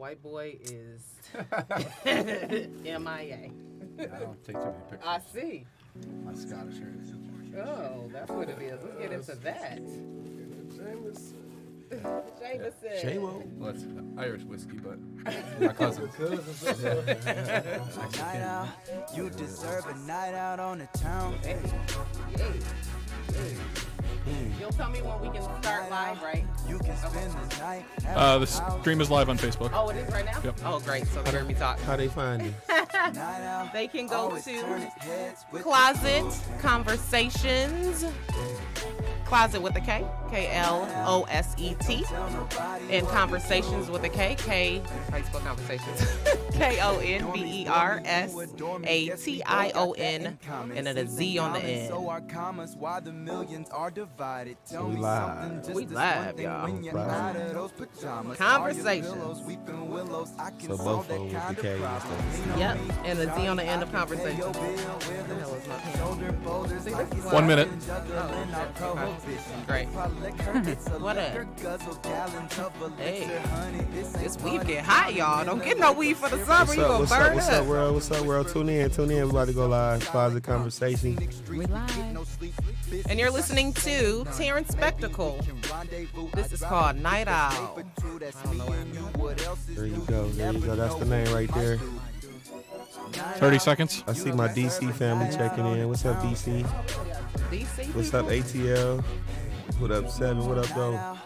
White boy is MIA. Yeah, I don't take too many pictures. I see. My Scottish hair is Oh, that's what it is. Let's get into that. Jameson. J-Wo. Well, it's Irish whiskey, but my cousin. Night out, you deserve a night out on the town. Hey. You'll tell me when we can start live, right? You can spend the night. The stream is live on Facebook. Oh, it is right now? Yep. Oh, great. So they hear me talk. How they find you? They can go to Kloset Konversationz. Closet with a K, Kloset, and Konversationz with a K, Facebook Conversations, Konversatation, and then a Z on the end. We live. We live, y'all. Conversations. Conversations. So both of them with the K and stuff. Yep, and a Z on the end of conversation. What the hell is my pen? See, this is 1 minute. Oh, great. What up? Hey, this weed get hot, y'all. Don't get no weed for the summer. You gonna burn What's up, world? What's up, world? Tune in. We about to go live. Closet Conversation. We live. And you're listening to Terrence Spectacle. This is called Night Owl. There you go. That's the name right there. 30 seconds. I see my DC family checking in. What's up, DC? DC. What's up, ATL? What up, 7? What up, though?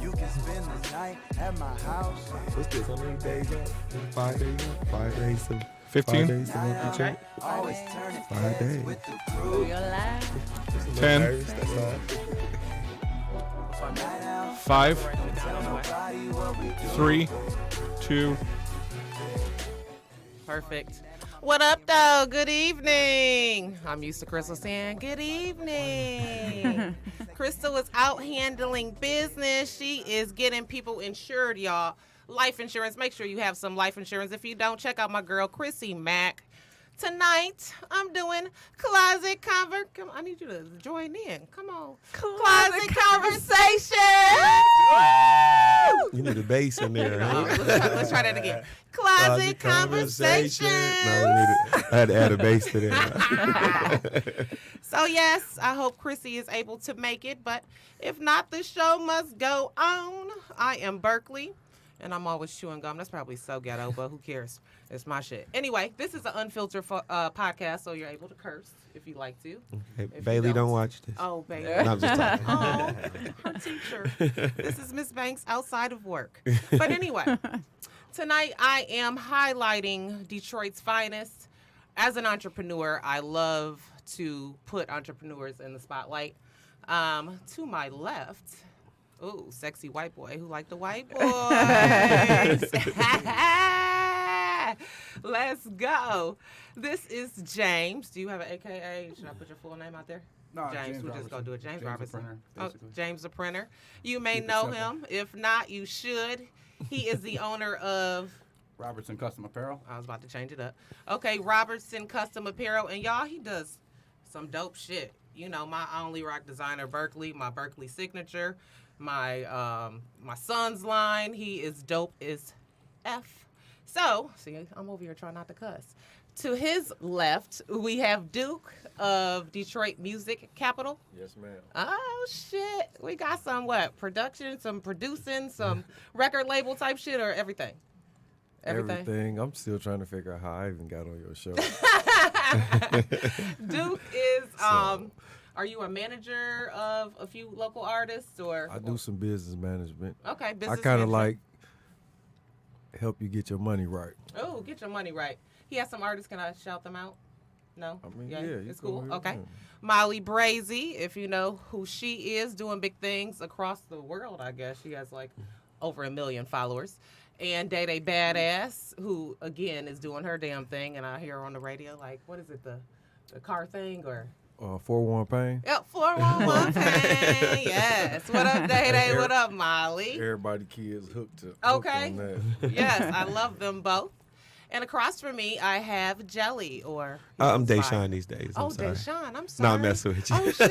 You can spend the night at my house. What's this? How many days up? 5 days up? 5 days to 15. 5 days to monthly check. Always turn it 5 days. with the crew. You're live. 10. That's all. 5, 3, 2. Perfect. What up, though? Good evening. I'm used to Crystal saying good evening. Crystal is out handling business. She is getting people insured, y'all. Life insurance. Make sure you have some life insurance. If you don't, check out my girl, Chrissy Mack. Tonight, I'm doing Closet Conver... Come, I need you to join in. Come on. Closet Conversation. You need a bass in there. Huh? Let's try that again. Closet Conversation. No, I had to add a bass to that. So, yes, I hope Chrissy is able to make it. But if not, the show must go on. I am Berkeley, and I'm always chewing gum. That's probably so ghetto, but who cares? It's my shit. Anyway, this is an unfiltered podcast, so you're able to curse if you like to. Hey, Bailey, don't watch this. Oh, Bailey. No, I'm just talking. Oh, her teacher. This is Miss Banks outside of work. But anyway, tonight I am highlighting Detroit's finest. As an entrepreneur, I love to put entrepreneurs in the spotlight. To my left, ooh, sexy white boy who like the white boys. Let's go. This is James. Do you have an AKA? Should I put your full name out there? No, James, we're just going to do it. James Robertson. The printer, basically. James the printer. You may Keep it know simple. him. If not, you should. He is the owner of... Robertson Custom Apparel. I was about to change it up. Okay, Robertson Custom Apparel. And y'all, he does some dope shit. You know, my only rock designer, Berkeley, my Berkeley signature, my son's line. He is dope as F. So, see, I'm over here trying not to cuss. To his left, we have Duke of Detroit Music Capital. Yes, ma'am. Oh, shit. We got some, production, some producing, some record label type shit, or everything? Everything. I'm still trying to figure out how I even got on your show. Duke is, are you a manager of a few local artists, or? I do some business management. Okay, I business kind of management. like help you get your money right. Oh, get your money right. He has some artists. Can I shout them out? No? I mean, yeah, you it's go cool. ahead, Okay. yeah. Molly Brazy, if you know who she is, doing big things across the world, I guess. She has like over 1 million followers. And Day Day Badass, who, again, is doing her damn thing. And I hear her on the radio, like, what is it, the car thing or... 4-1 pain. Yep, 411 Pain. Yes. What up, Day Day? What up, Molly? Everybody kids hooked to Okay. hooked on that. Yes, I love them both. And across from me, I have Jelly, or... I'm Fire. Deshaun these days. I'm sorry. Deshaun, I'm No, sorry. I'm messing with you. Oh, shit.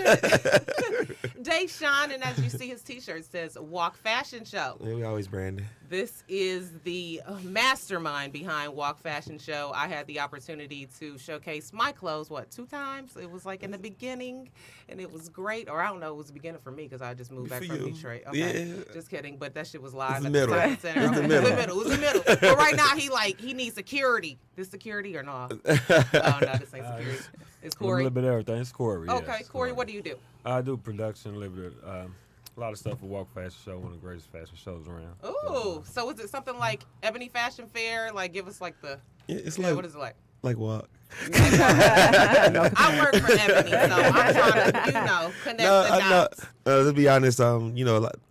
Deshaun, and as you see, his T-shirt says, Walk Fashion Show. Yeah, we always branded. This is the mastermind behind Walk Fashion Show. I had the opportunity to showcase my clothes, 2 times? It was like in the beginning, and it was great. Or I don't know, it was the beginning for me because I just moved back from Detroit. Okay, Yeah. just kidding. But that shit was live It's at the the middle. Science Center. It's the Okay, middle. It was the middle. But right now, he needs security. This security or no? Oh, no, this ain't security. It's A Corey. little bit of everything. It's Corey. Okay, yes, Corey, what do you do? I do production, a little bit. A lot of stuff for Walk Fashion Show, one of the greatest fashion shows around. Ooh, so is it something like Ebony Fashion Fair? Like, give us like the. Yeah, it's Yeah, like what is it like? walk. I work for Ebony, so I'm trying to, connect the dots. To be honest,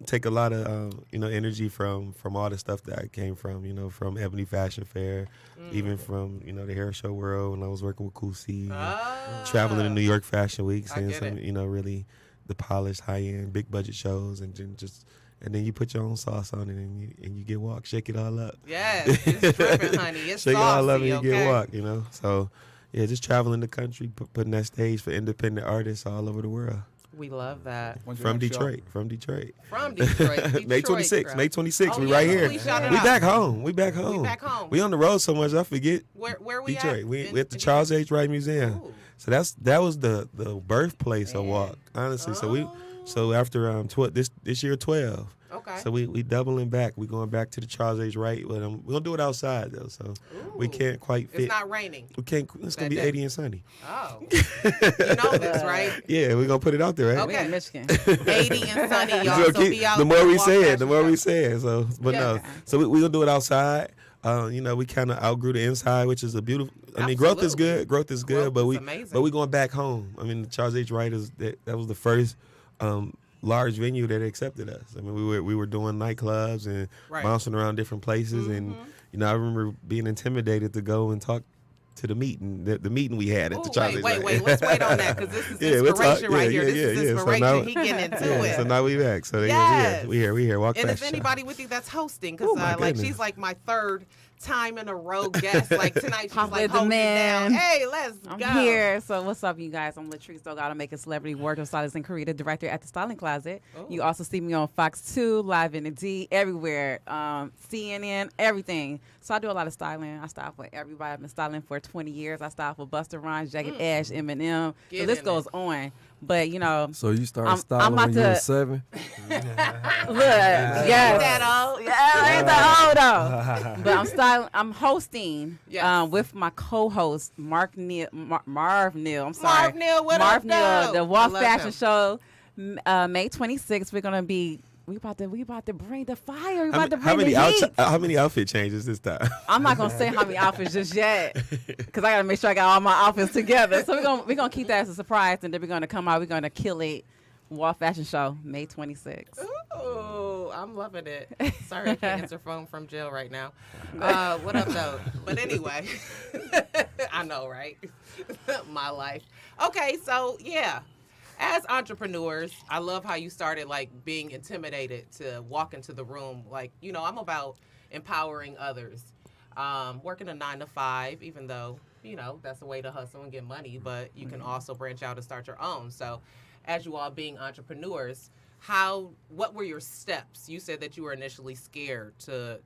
take a lot of energy from all the stuff that I came from, from Ebony Fashion Fair, even from the hair show world when I was working with Kloset, traveling to New York Fashion Week, I seeing get some it. really the polished, high end, big budget shows, and then you put your own sauce on it and you get walk, shake it all up. Yes, it's dripping, honey. It's Shake it all up and saucy, you okay? get walk, So, yeah, just traveling the country, putting that stage for independent artists all over the world. We love that. When's your From next show? Detroit. From Detroit. May 26th. girl. May 26th. Oh, We yeah, right here. please shout it We out. back home. We back home. back home. We on the road so much I forget Where we Detroit. at? We In- at the in Charles H. Wright Museum. Ooh. So that was the birthplace of Walk, honestly. So after this year 12. Okay. So we doubling back. We going back to the Charles H. Wright, but we're gonna do it outside though. So we Ooh. can't quite fit. It's not raining. We can't. It's gonna that be day. 80 and sunny. Oh. You know this, right? Yeah, we're gonna put it out there, right? We Okay. in Michigan. 80 and sunny, y'all. So So be out the more there, we Walk say it, Fashion the more Show. we say it. So, but Yeah. no. So we gonna do it outside. We kind of outgrew the inside, which is a beautiful. I mean, growth is Absolutely. good. Growth is Growth good, but is we amazing. going back home. I mean, the Charles H. Wright that was the first large venue that accepted us. I mean, we were doing nightclubs and Right. bouncing around different places, and I remember being intimidated to go and talk to the meeting, the meeting we had at the Ooh, Charles H. wait. Wright. Let's wait on that because this is Yeah, we'll talk. inspiration right Yeah, here. yeah, This is yeah. So inspiration. now- He getting into Yeah, it. so now we back. So Yes. we here. Walk And Fashion is Show. anybody with you that's hosting? Oh, Because my goodness. she's like my third time in a row guest. Like tonight, she's Pop like with the holding it down. man. Hey, let's I'm go. here. So what's up, you guys? I'm Latrice Delgado, making celebrity wardrobe stylist and creative director at the Styling Closet. Oh. You also see me on Fox 2, Live in the D, everywhere, CNN, everything. So I do a lot of styling. I style for everybody. I've been styling for 20 years. I style for Busta Rhymes, Jagged Edge, Eminem. Get So this in goes on. But So you started I'm styling about when you were to- 7? look, yes. That old? Yeah, I ain't that old though. But I'm hosting Yes. with my co-host Marv Neal. Marv Neal, what Marv up, Neal, though? the I Walk love Fashion him. Show, May 26th. We're gonna be. We about to bring the fire. We about to bring the heat. How many outfit changes this time? I'm not gonna say how many outfits just yet, because I gotta make sure I got all my outfits together. So we're gonna keep that as a surprise, and then we're gonna come out. We're gonna kill it. Walk Fashion Show, May 26th. Ooh, I'm loving it. Sorry, I can't answer phone from jail right now. What up, though? But anyway, I know, right? My life. Okay, so yeah. As entrepreneurs, I love how you started like being intimidated to walk into the room. Like, I'm about empowering others. Working a 9 to 5, even though, that's a way to hustle and get money, but you can also branch out and start your own. So as you all being entrepreneurs, what were your steps? You said that you were initially scared to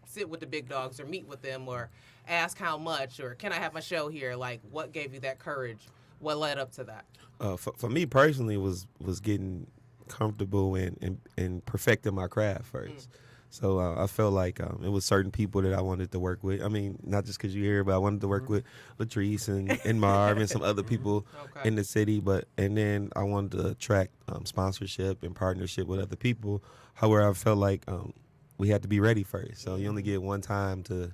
sit with the big dogs or meet with them or ask how much or can I have my show here? Like, what gave you that courage? What led up to that? For me personally, was getting comfortable and perfecting my craft first. So I felt like it was certain people that I wanted to work with. I mean, not just because you're here, but I wanted to work with Latrice and Marv and some other people Okay. in the city. And then I wanted to attract sponsorship and partnership with other people. However, I felt like we had to be ready first. So you only get one time to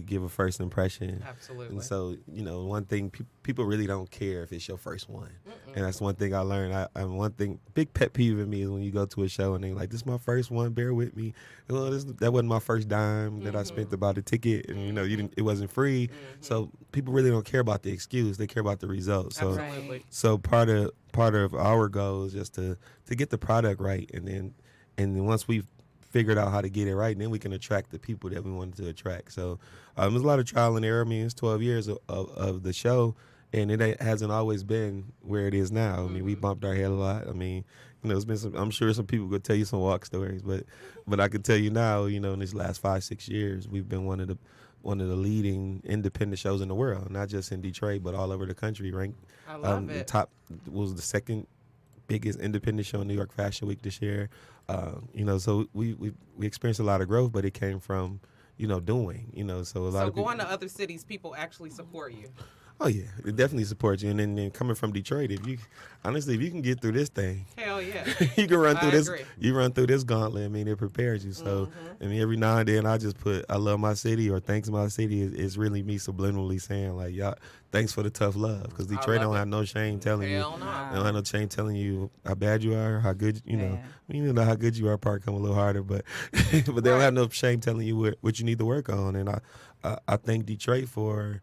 give a first impression. Absolutely. And so, one thing, people really don't care if it's your first one. And that's one thing I learned. One thing, big pet peeve in me is when you go to a show and they're like, this is my first one, bear with me. Well, that wasn't my first dime that I spent to buy the ticket. And, it wasn't free. So people really don't care about the excuse. They care about the results. So, Absolutely. so part of our goal is just to get the product right. And then once we've figured out how to get it right, and then we can attract the people that we wanted to attract. So it was a lot of trial and error. I mean, it's 12 years of the show, and hasn't always been where it is now. I mean, we bumped our head a lot. I mean, it's been some. I'm sure some people could tell you some walk stories, but I can tell you now, in these last 5-6 years, we've been one of the leading independent shows in the world, not just in Detroit, but all over the country. Ranked, I love the it. top was the second biggest independent show in New York Fashion Week this year. So we experienced a lot of growth, but it came from doing. So a lot So of people, going to other cities, people actually support you. oh yeah, it definitely supports you. And then coming from Detroit, if you can get through this thing, Hell yeah. you can run through I this. agree. You run through this gauntlet. I mean, it prepares you. So I mean, every now and then I just put "I love my city" or "Thanks my city" is really me subliminally saying like, "Y'all, thanks for the tough love," because Detroit love don't it. have no shame telling you. Hell no. They don't have no shame telling you how bad you are, how good you know. I mean, how good you are probably come a little harder, but but they don't have no shame telling you what you need to work on. And I thank Detroit for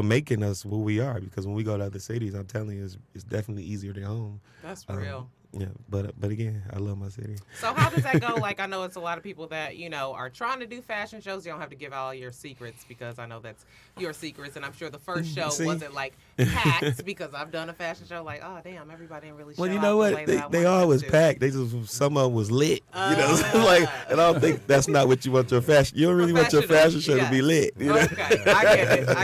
making us who we are, because when we go to other cities, I'm telling you, it's definitely easier than home. That's real. Yeah, but again, I love my city. So how does that go? Like, I know it's a lot of people that, are trying to do fashion shows. You don't have to give all your secrets, because I know that's your secrets. And I'm sure the first show See? wasn't like packed, because I've done a fashion show like, oh, damn, everybody didn't really show Well, you out know the what? way that I They wanted all them was to. packed. They just some of them was lit. Like, and I don't think that's not what you want your fashion. You don't really want your fashion show to be lit. Okay, I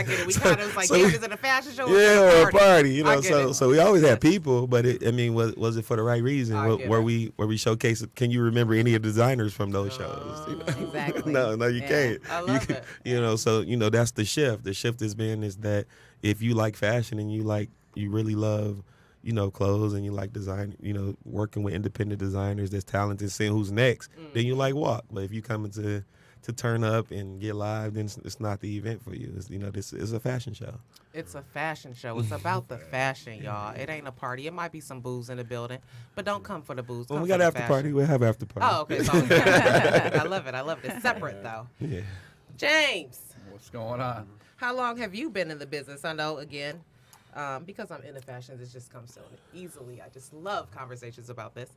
get it. We kind of was like, damn, is it a fashion show? Yeah, or a party. I get it. So we always had people, but was it for the right reason? I get Where we showcase it? Can you remember any of the designers from those shows? Exactly. No, you Yeah. can't. I love it. So that's the shift. The shift has been is that if you like fashion and you really love, clothes, and you like design, working with independent designers that's talented, seeing who's next, then you like walk. But if you come to turn up and get live, then it's not the event for you. It's, this is a fashion show. It's a fashion show. It's about the fashion, y'all. It ain't a party. It might be some booze in the building, but don't come for the booze. When Come we for got the after fashion. party, we'll have after party. Oh, okay. So I love it. I love it. It's separate, though. Yeah. James, What's going on? how long have you been in the business? I know, again, because I'm into fashions, it just comes so easily. I just love conversations about this.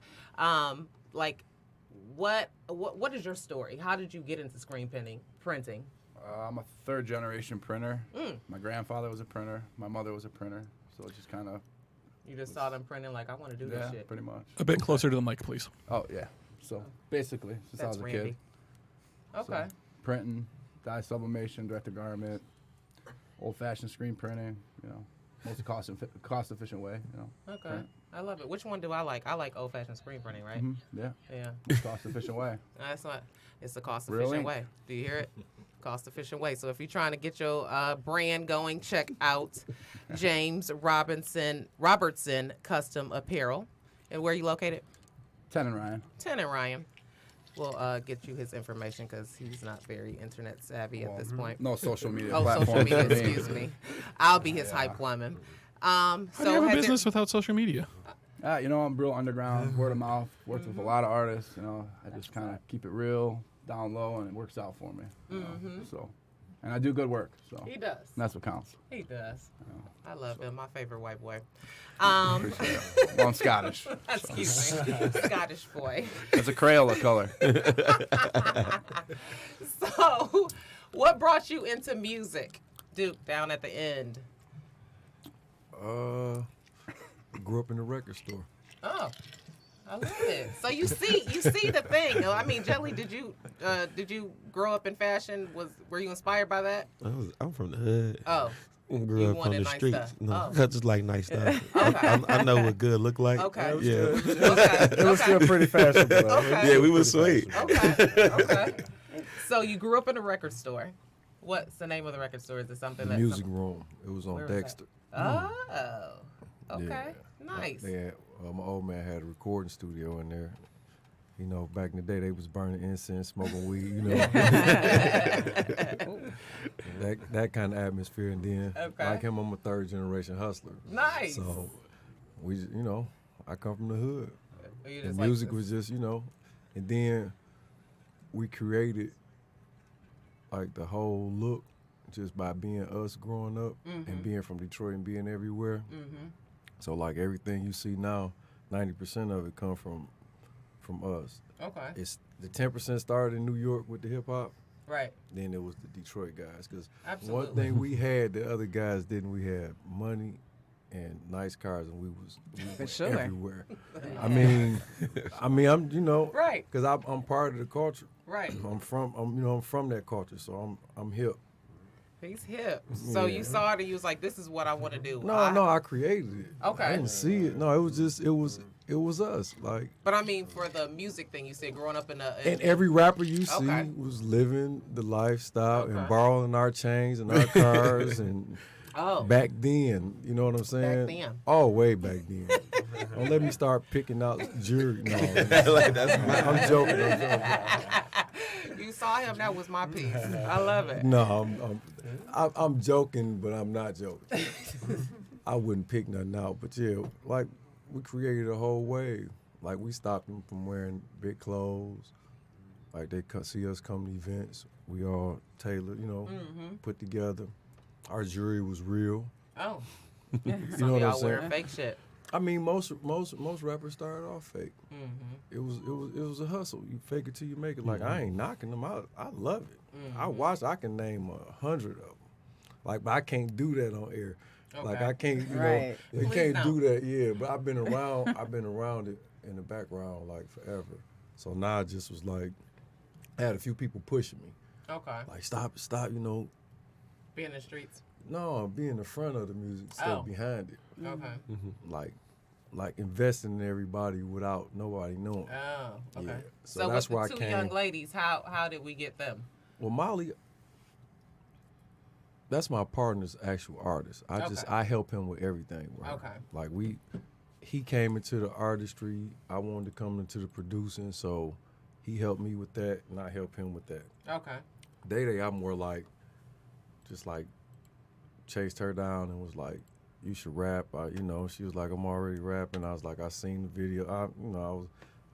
What is your story? How did you get into screen printing? I'm a third generation printer. My grandfather was a printer. My mother was a printer. So it just kind of, You just saw them printing, like, I want to do yeah, this shit. pretty much. A bit closer to the mic, please. Oh, yeah. So basically, since I That's was a Randy. kid. Okay. So, printing, dye sublimation, direct to garment, old fashioned screen printing, most cost efficient way, Okay. print. I love it. Which one do I like? I like old fashioned screen printing, right? Yeah, Yeah. most cost efficient way. That's not. It's the cost Real efficient ink. way. Do you hear it? Cost efficient way. So if you're trying to get your brand going, check out James Robertson Custom Apparel. And where are you located? 10 and Ryan. 10 and Ryan. We'll get you his information because he's not very internet savvy at this point. No social media Oh, platforms. social media. for me. Excuse me. I'll be his hype woman. How do you have a business without social media? I'm real underground, word of mouth. Worked with a lot of artists. I just kind of keep it real, down low, and it works out for me. So, and I do good work. So He does. and that's what counts. He does. I love him. My favorite white boy. Appreciate it. Well, I'm Scottish. Excuse me. Scottish boy. It's a Crayola color. So, what brought you into music, Duke? Down at the end. Grew up in the record store. Oh, I love it. So you see the thing. I mean, Jelly, did you grow up in fashion? Were you inspired by that? I'm from the hood. Oh, Grew You up on wanted the nice streets. stuff. No, Oh. I just like nice stuff. Okay. I know what good look like. Okay. Yeah. okay. It was still pretty fashionable. though. Okay. Yeah, we was sweet. Okay. So you grew up in a record store. What's the name of the record store? Is it something The that music room. It was on Where was that? Dexter. Oh, okay. Yeah. Nice. They had, my old man had a recording studio in there. Back in the day, they was burning incense, smoking weed. that kind of atmosphere. And then, Okay. like him, I'm a third generation hustler. Nice. So we, I come from the hood. You The just like music this. was just, and then we created like the whole look just by being us growing up and being from Detroit and being everywhere. So like everything you see now, 90% of it come from us. Okay. It's the 10% started in New York with the hip hop, Right. Then it was the Detroit guys. Because Absolutely. one thing we had the other guys didn't, we had money and nice cars, and we was sure. everywhere. I mean, I'm Right. because I'm part of the culture. Right. I'm from that culture, so I'm hip. He's hip. So Yeah. you saw it and you was like, this is what I want to do. No, I created it. Okay. I didn't see it. No, it was just it was us. Like, But I mean, for the music thing, you said growing up in and every rapper you see Okay. was living the lifestyle Okay. and borrowing our chains and our cars and Oh. back then, you know what I'm saying? then. Oh, way back then. Don't let me start picking out jewelry. No, Like, that's I'm joking. You saw him. That was my piece. I love it. No, I'm joking, but I'm not joking. I wouldn't pick nothing out, but yeah, like we created a whole wave. Like we stopped them from wearing big clothes. Like they see us come to events. We all tailored, put together. Our jewelry was real. Oh. You Some know of what I'm y'all wearing saying? fake shit. I mean, most rappers started off fake. Mm-hmm. It was a hustle. You fake it till you make it. Like I ain't knocking them out. I love it. I watch. I can name 100 of them. Like, but I can't do that on air. Like Okay. I can't, Right. they Please can't don't. do that. Yeah, but I've been around. I've been around it in the background like forever. So now I just was like, I had a few people pushing me. Okay. Like stop. Be in the streets. No, be in the front of the music instead Oh. of behind it. Okay. Like investing in everybody without nobody knowing. Oh. Okay. Yeah. So, So that's with where the I two came. young ladies, how did we get them? Well, Molly, that's my partner's actual artist. I help him with everything. Right? Okay. Like he came into the artistry. I wanted to come into the producing, so he helped me with that, and I helped him with that. Okay. Day, I'm more like, just like, chased her down and was like, you should rap. She was like, I'm already rapping. I was like, I seen the video. I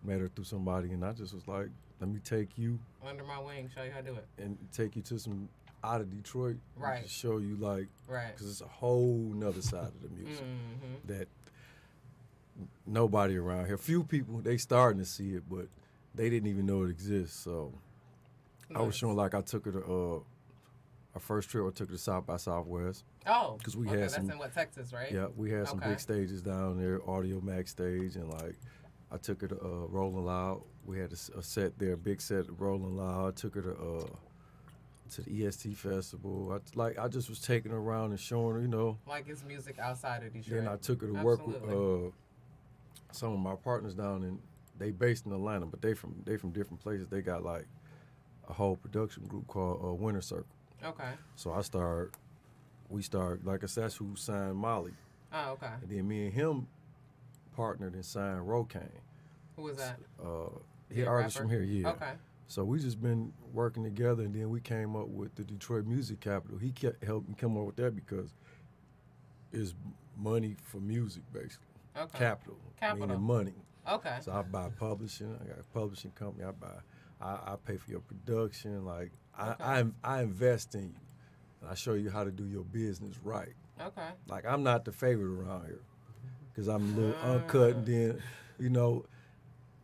met her through somebody, and I just was like, let me take you Under my wing, show you how to do it. and take you to some out of Detroit, and Right. just show you like, Right. because it's a whole nother side of the music Mm-hmm. that nobody around here. Few people they starting to see it, but they didn't even know it exists. So I was Nice. showing like I took her to our first trip. I took her to South by Southwest. Oh. 'Cause we okay, had that's some- in what, Texas, right? Yeah, we had some Okay. big stages down there, Audio Max stage, and like I took her to Rolling Loud. We had a set there, a big set at Rolling Loud. I took her to the EST festival. I just was taking her around and showing her, Like it's music outside of Detroit. Then I took her to work Absolutely. with some of my partners down in. They based in Atlanta, but they from different places. They got like a whole production group called Winter Circle. Okay. So we started, like I said, that's who signed Molly. Oh, okay. And then me and him partnered and signed Rocane. Who was that? He Yeah, artist rapper? from here, yeah. Okay. So we just been working together, and then we came up with the Detroit Music Capital. He helped me come up with that because it's money for music, basically. Okay. Capital. Capital. Meaning money. Okay. So I buy publishing. I got a publishing company. I pay for your production. Like I invest in you, and I show you how to do your business right. Okay. Like I'm not the favorite around here, because I'm a little uncut, and then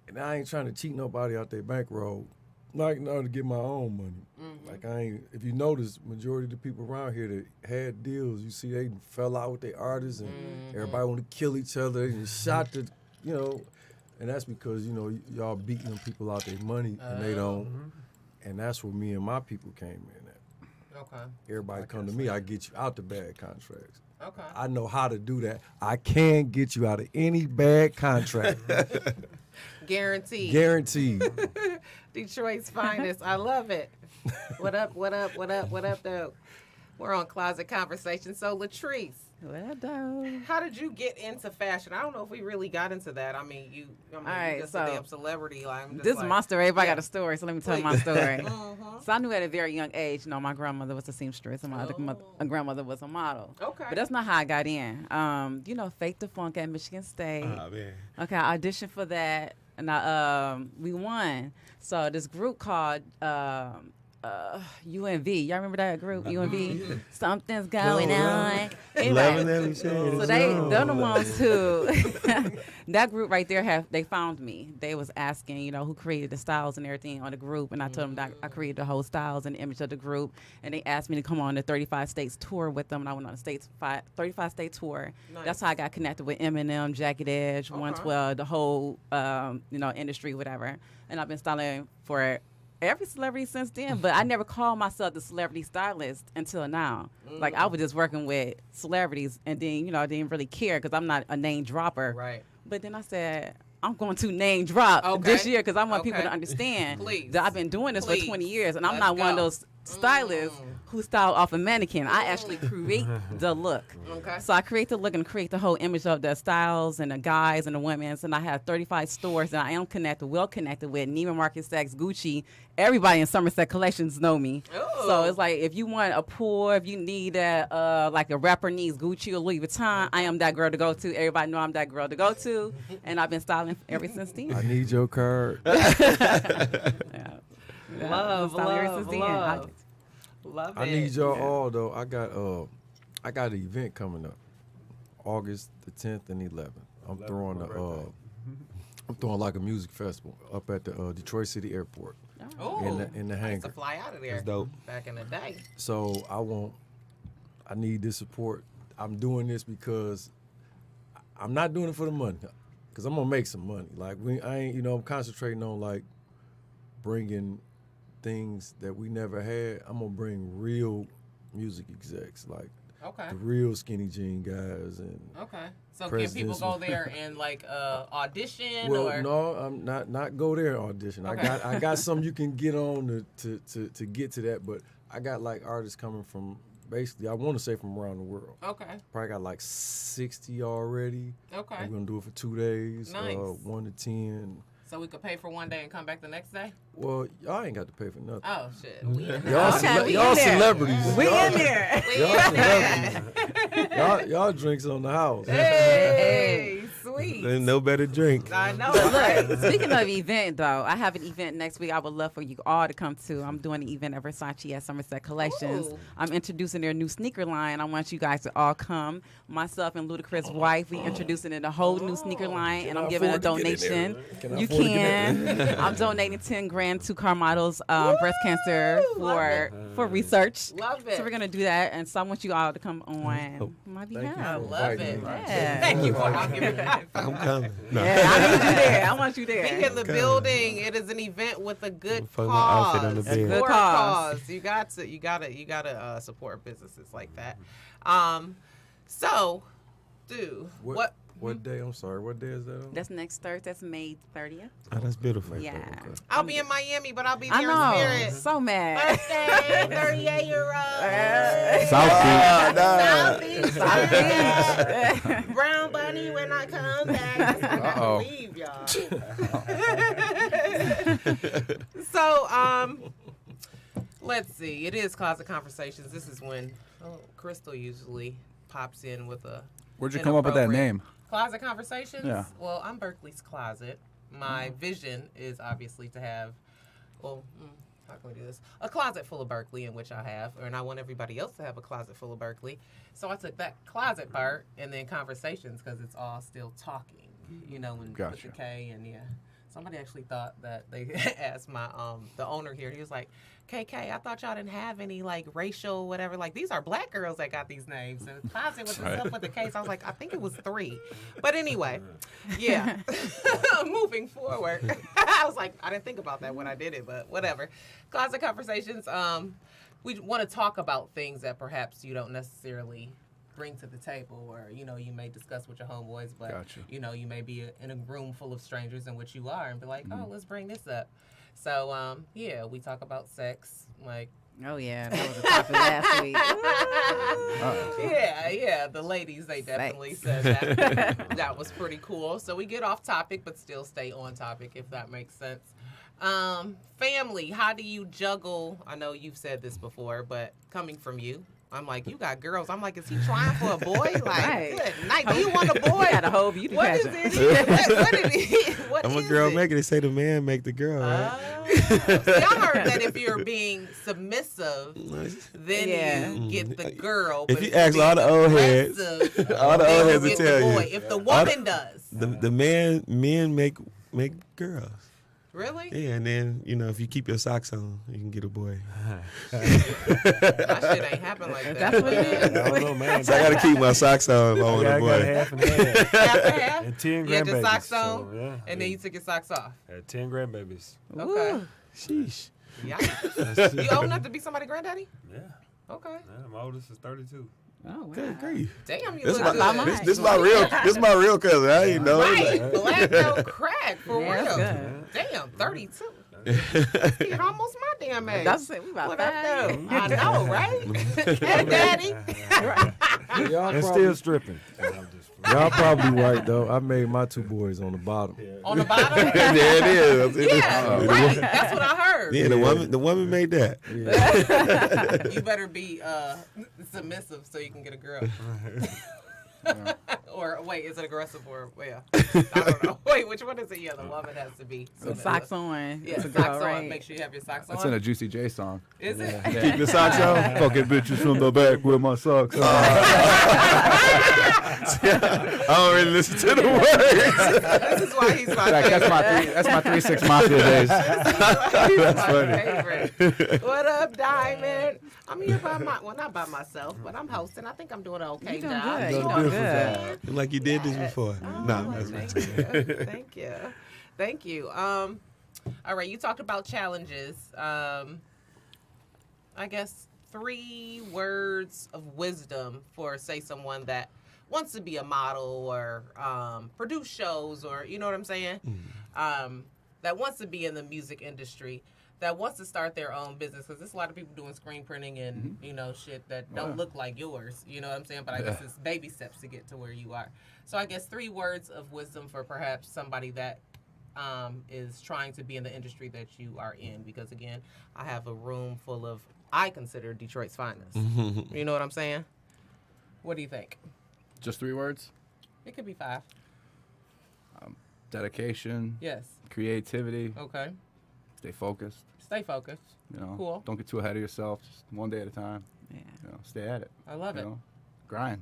and I ain't trying to cheat nobody out their bankroll. Like in order to get my own money. Mm-hmm. Like I ain't. If you notice, majority of the people around here that had deals, you see they fell out with their artists, and Mm-hmm. everybody want to kill each other. They just shot the, and that's because y'all beating them people out their money, and they don't. And that's where me and my people came in at. Okay. Everybody come to me, I get you out the bad contracts. Okay. I know how to do that. I can get you out of any bad contract. Guaranteed. Guaranteed. Detroit's finest. I love it. What up, though? We're on Closet Conversations. So, Latrice, What up, though? how did you get into fashion? I don't know if we really got into that. I mean, you right, just so a damn celebrity. Like, I'm just This like, is my story. Everybody yeah. got a story, so let me tell you my story. Mhm. So I knew at a very young age, my grandmother was a seamstress and my other grandmother was a model. Okay. But that's not how I got in. Faith the Funk at Michigan State. Oh, man. Okay, I auditioned for that, and we won. So this group called UNV. Y'all remember that group, UNV? Something's going on. Loving every shade. So they're the ones who that group right there they found me. They was asking, you know, who created the styles and everything on the group, and I told them that I created the whole styles and image of the group, and they asked me to come on the 35 states tour with them, and I went on a 35 state tour. Nice. That's how I got connected with Eminem, Jagged Edge, 112, the whole you know, industry, whatever. And I've been styling for every celebrity since then, but I never called myself the celebrity stylist until now. Like, I was just working with celebrities, and then, you know, I didn't really care because I'm not a name dropper. Right. But then I said, I'm going to name drop this year because I want people to understand that I've been doing this for 20 years, and I'm not one of those stylists who style off a mannequin. I actually create the look. Okay. So I create the look and create the whole image of the styles and the guys and the women's, and I have 35 stores that I am well connected with. Neiman Marcus, Saks, Gucci. Everybody in Somerset Collections know me. Ooh. So it's like, if you want a pour, if you need like a rapper needs Gucci or Louis Vuitton, I am that girl to go to. Everybody know I'm that girl to go to, and I've been styling ever since then. I need your card. Love. Love I it. need y'all all though. I got an event coming up, August the 10th and 11th. I'm throwing like a music festival up at the Detroit City Airport. Ooh, in the I used to hangar. fly out of there. That's dope. Back in the day. So I need this support. I'm doing this because I'm not doing it for the money, because I'm gonna make some money. Like, I'm concentrating on like bringing things that we never had. I'm gonna bring real music execs, like the real skinny jean guys and. Okay. So can people go there and like audition? Well, or? no, I'm not go there and audition. Okay. I got some you can get on to get to that, but I got like artists coming from basically, I want to say from around the world. Okay. Probably got like 60 already. Okay. We're gonna do it for 2 days. Nice. 1 to 10. So we could pay for one day and come back the next day? Well, y'all ain't got to pay for nothing. Oh, shit. Y'all celebrities. We in there. Y'all celebrities. y'all drinks on the house. Hey, sweet. There's no better drink. I know. But look, speaking of event, though, I have an event next week I would love for you all to come to. I'm doing an event at Versace at Somerset Collections. Ooh. I'm introducing their new sneaker line. I want you guys to all come. Myself and Ludacris' wife, we introducing a whole new sneaker line, and I'm giving a donation. You can. I'm donating 10 grand to Carmado's breast cancer for research. Love it. So we're going to do that, and so I want you all to come on my behalf. I love it. Yeah. Thank you for I'll give you that. I'm coming. No. Yeah, I need you there. I want you Be there. in the building. It is an event with a good Fuck my outfit on the cause. bed. Good For a cause. cause. You gotta support businesses like that. So, dude, what? What day? I'm sorry. What day is that on? That's next Thursday. That's May 30th. Oh, that's beautiful. Yeah. I'll be in Miami, but I'll be I there know. in spirit. So mad. Birthday, 38-year-old. South Beach. South Beach. Brown bunny when I come back. I gotta leave, y'all. So, let's see. It is Closet Conversations. This is when Crystal usually pops in with a. Where'd you come up with that name? Closet Conversations? Yeah. Well, I'm Berkeley's Closet. My vision is obviously to have, how can we do this? A closet full of Berkeley, in which I have, and I want everybody else to have a closet full of Berkeley. So I took that closet part and then conversations, because it's all still talking, with the K and Somebody actually thought that they asked my the owner here. He was like, KK, I thought y'all didn't have any like racial whatever. Like, these are black girls that got these names. And Closet with the stuff with the case. I was like, I think it was 3. But anyway, yeah. Moving forward. I was like, I didn't think about that when I did it, but whatever. Closet Conversations. We want to talk about things that perhaps you don't necessarily bring to the table, or you may discuss with your homeboys, but you may be in a room full of strangers, in which you are, and be like, oh, let's bring this up. So we talk about sex, like Oh yeah, that was a topic last week. Yeah, the ladies, they definitely said that. That was pretty cool. So we get off topic, but still stay on topic, if that makes sense. Family, how do you juggle? I know you've said this before, but coming from you, I'm like, you got girls. I'm like, is he trying for a boy? Like, Right. Good night. Do you want a boy? Got a whole beauty What is pageant. it? What is he? What I'm a is girl it? making. They say the man make the girl, right? See, I heard that if you're being submissive, then you get the girl. If but you ask all the old heads, all the old heads will tell you. If the woman does. The men make girls. Really? Yeah, and then, if you keep your socks on, you can get a boy. My shit ain't happen like that. That's what it is. I don't know, man. So I got to keep my socks on if I want Yeah, a I got boy. half and half. Half and half? And 10 You had your grandbabies. socks on, So, yeah. and then you took your socks off. Had 10 grandbabies. Okay. Sheesh. Yikes. You old enough to be somebody's granddaddy? Yeah. Okay. Yeah, my oldest is 32. Oh, wow. Good grief. Damn, you This look my, good. this my real cousin. I ain't know. Right. Black no crack, for Yeah, real. that's Damn, 32. You're almost my damn age. That's it. We about What up, five. though? I know, right? Hey, daddy. Y'all And probably, still stripping. y'all probably right though. I made my 2 boys on the bottom. On the bottom? There it is. Yeah, right. That's what I heard. Yeah, the woman made that. You better be submissive so you can get a girl. Or wait, is it aggressive or I don't know. Wait, which one is it? Yeah, the woman has to be submissive. Socks on. Yeah, It's a socks girl, on. right? Make sure you have your socks on. That's in a Juicy J song. Is it? Keep the socks on. Fucking bitches from the back with my socks on. I don't really listen to the words. This is why he's my That's my 3-6 Mafia days. That's favorite. What up, Diamond? I'm here not by myself, but I'm hosting. I think I'm doing an okay You doing job. good. You You know, doing good. Like you did this before. No, that's thank not you. Thank you. Thank you. All right, you talked about challenges. I guess 3 words of wisdom for, say, someone that wants to be a model or produce shows, or you know what I'm saying? That wants to be in the music industry, that wants to start their own business, because there's a lot of people doing screen printing and shit that don't look like yours. You know what I'm saying? But I guess it's baby steps to get to where you are. So I guess 3 words of wisdom for perhaps somebody that is trying to be in the industry that you are in, because again, I have a room full of, I consider Detroit's finest. You know what I'm saying? What do you think? Just 3 words? It could be 5. Dedication, Yes. creativity, Okay. stay focused. Stay focused. Cool. Don't get too ahead of yourself. Just one day at a time. Yeah. Stay at it. I love it. Grind.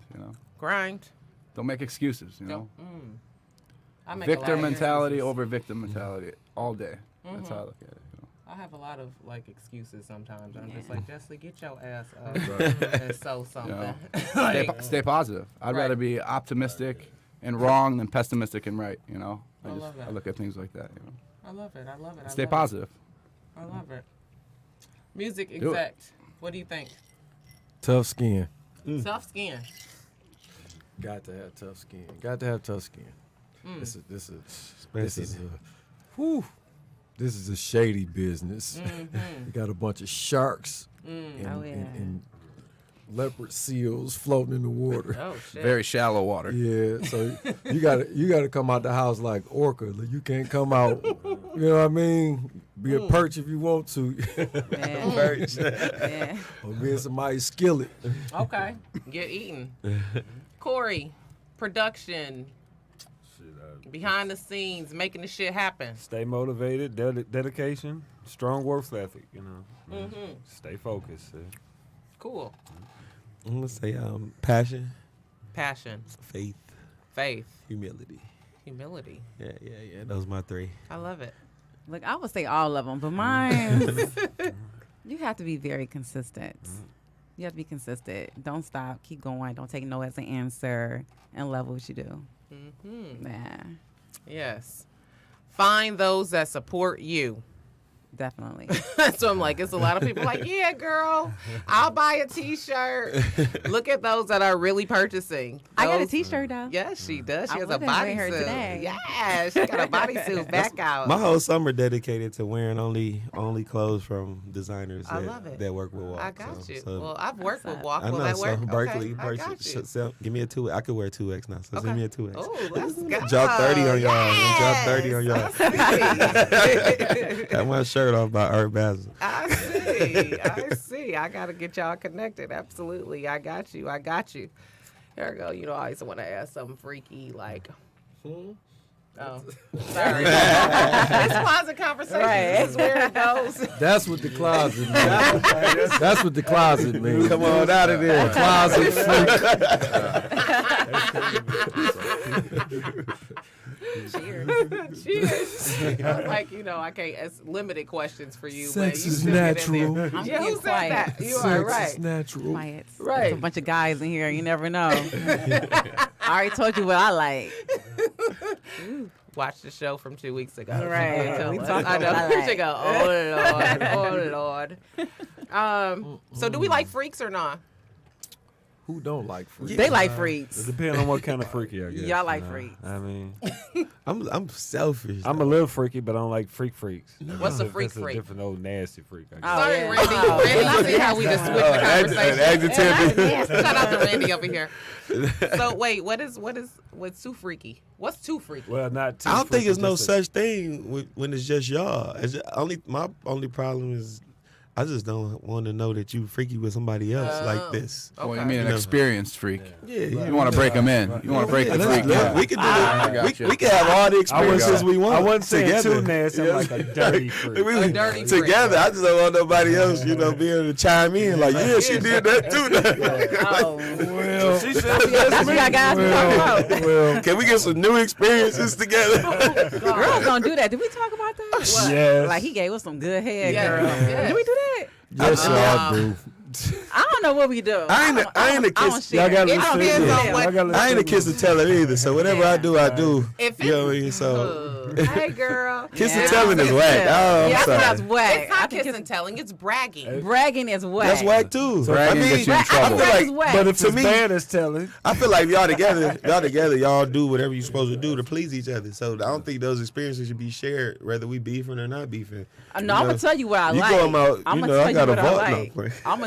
Grind. Don't make excuses. I make a lot Victor of mentality excuses. over victim mentality all day. That's how I look at it. I have a lot of excuses sometimes. I'm just like, Jessie, get your ass up and sew something. Stay positive. I'd Right. rather be optimistic and wrong than pessimistic and right. I love that. I look at things like that. I love it. I love it. Stay positive. I love it. Music Do it. exec. What do you think? Tough skin. Tough skin. Got to have tough skin. Got to have tough skin. This is a shady business. You got a bunch of sharks and leopard seals floating in the water. Oh shit. Very shallow water. Yeah, so you gotta come out the house like orca. You can't come out. You know what I mean? Be a perch if you want to, Yeah. Perch. Yeah. or be in somebody's skillet. Okay. Get eaten. Corey, production, behind the scenes, making the shit happen. Stay motivated, dedication, strong work ethic, Stay focused. Cool. I'm gonna say passion, Passion, faith, faith, humility. humility. Yeah. Those are my 3. I love it. Look, I would say all of them, but mine, you have to be very consistent. You have to be consistent. Don't stop. Keep going. Don't take no as an answer, and love what you do. Yeah, Yes. Find those that support you. definitely. So I'm like, it's a lot of people like, yeah, girl, I'll buy a T-shirt. Look at those that are really purchasing. I got a Those- T-shirt though. Yes, she does. She I has a wouldn't wear her bodysuit. today. Yeah, she got a bodysuit back out. My whole summer dedicated to wearing only clothes from designers I love it. that work with Walk. I got you. So well, I've worked with What's Walk. I Will know. that So work? Berkeley, okay, I got you. give me a 2. I could wear 2X now. So send me a 2X. Oh, let's go. Drop 30 on y'all. Drop 30 on y'all. Yes. Got my shirt off by Art Basel. I see. I got to get y'all connected. Absolutely. I got you. Here we go. I always want to ask something freaky like, Oh, sorry. This closet conversation is where it goes. That's what the closet means. That's what the closet means. Come on out of there. Closet Cheers. Cheers. Like, I can't. It's limited questions for you. Sex but you is still get in there. natural. I'm Yeah, who being said quiet. that? You are Sex right. is natural. Quiet. Right. There's a bunch of guys in here. You never know. I already told you what I like. Watch the show from 2 weeks ago. Right. Tell We us. talked I know. about that. She go, oh Lord. So do we like freaks or not? Who don't like freaks? They like It freaks. depends on what kind of freaky I guess. Y'all like you know? freaks. I mean, I'm selfish. I'm a little freaky, but I don't like freaks. What's a freak That's a freak? different old nasty freak, I guess. Oh, Sorry, yeah. Randy. Oh, Randy, yeah. you see how we just switched the conversation? Shout out to Randy over here. So wait, what's too freaky? What's too freaky? Well, not too I don't think freaky, there's no just a- such thing when it's just y'all. My only problem is I just don't want to know that you freaky with somebody else like this. Well, you Okay. mean an experienced freak. Yeah, You want to break them in. You want to break the freak in. We can do I it. got you. We can have all the experiences we want. I wasn't saying together. too nasty. I'm like a dirty freak. We A dirty freak. together. I just don't want nobody else, being able to chime in. Like, yeah, she did that too. Oh. Well, She said That's what y'all guys be talking about. well, Can we get some new experiences together? Girls don't do that. Did we talk about that? Yes. Like he gave us some good head, Yeah. girl. Yeah. Did we do that? yes, y'all do. I don't know what we do. I ain't a I don't kiss. share. Y'all gotta It listen. depends Yeah. on what- Y'all gotta I ain't a listen. kiss and teller either. So whatever I do, I do. If You know what I mean? So hey girl. kiss Yeah. and telling is whack. Oh, I'm Yeah, sorry. that's whack. It's not I think kiss and telling, it's bragging. bragging is whack. That's whack too. Bragging gets you in I trouble. feel Bragging's like, whack. But if to it's me, bad as telling, I feel like if y'all together, y'all do whatever you're supposed to do to please each other. So I don't think those experiences should be shared, whether we beefing or not beefing. No, I'm gonna tell you what I you like. go out, I'm you gonna know, tell I you got a what I vault like. number. I'm